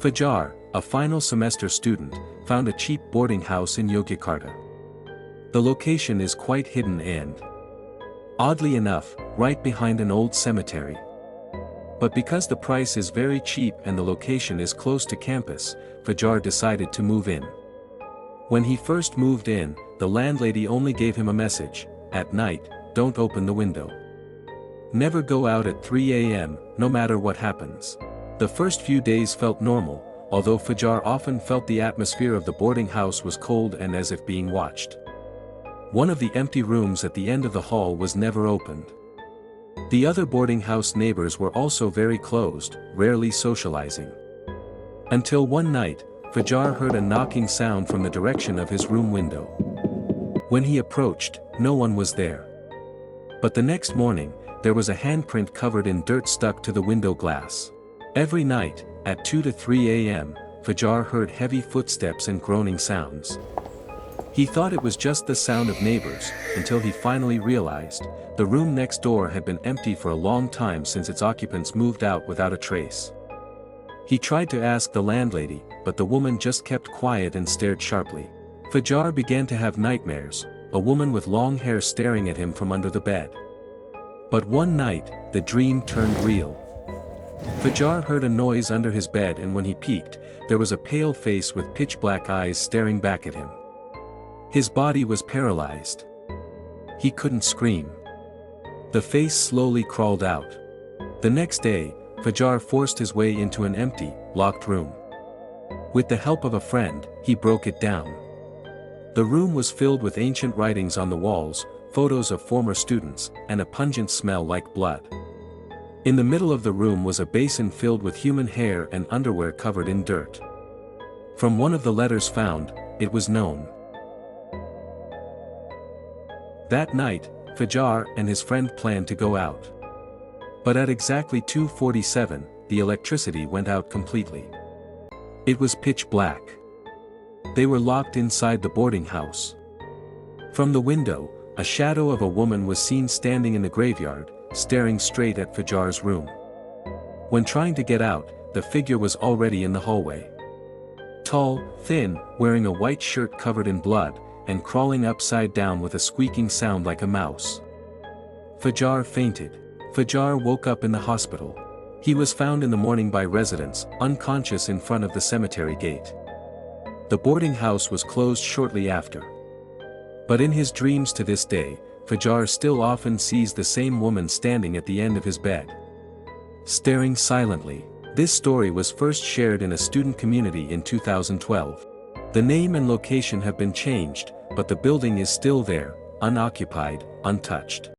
Fajar, a final semester student, found a cheap boarding house in Yogyakarta. The location is quite hidden and, oddly enough, right behind an old cemetery. But because the price is very cheap and the location is close to campus, Fajar decided to move in. When he first moved in, the landlady only gave him a message: at night, don't open the window. Never go out at 3 a.m., no matter what happens. The first few days felt normal, although Fajar often felt the atmosphere of the boarding house was cold and as if being watched. One of the empty rooms at the end of the hall was never opened. The other boarding house neighbors were also very closed, rarely socializing. Until one night, Fajar heard a knocking sound from the direction of his room window. When he approached, no one was there. But the next morning, there was a handprint covered in dirt stuck to the window glass. Every night, at 2 to 3 a.m., Fajar heard heavy footsteps and groaning sounds. He thought it was just the sound of neighbors, until he finally realized, the room next door had been empty for a long time since its occupants moved out without a trace. He tried to ask the landlady, but the woman just kept quiet and stared sharply. Fajar began to have nightmares, a woman with long hair staring at him from under the bed. But one night, the dream turned real. Fajar heard a noise under his bed, and when he peeked, there was a pale face with pitch-black eyes staring back at him. His body was paralyzed. He couldn't scream. The face slowly crawled out. The next day, Fajar forced his way into an empty, locked room. With the help of a friend, he broke it down. The room was filled with ancient writings on the walls, photos of former students, and a pungent smell like blood. In the middle of the room was a basin filled with human hair and underwear covered in dirt. From one of the letters found, it was known. That night, Fajar and his friend planned to go out. But at exactly 2:47, the electricity went out completely. It was pitch black. They were locked inside the boarding house. From the window, a shadow of a woman was seen standing in the graveyard, staring straight at Fajar's room. When trying to get out, the figure was already in the hallway. Tall, thin, wearing a white shirt covered in blood, and crawling upside down with a squeaking sound like a mouse. Fajar fainted. Fajar woke up in the hospital. He was found in the morning by residents, unconscious in front of the cemetery gate. The boarding house was closed shortly after. But in his dreams to this day, Fajar still often sees the same woman standing at the end of his bed, staring silently. This story was first shared in a student community in 2012. The name and location have been changed, but the building is still there, unoccupied, untouched.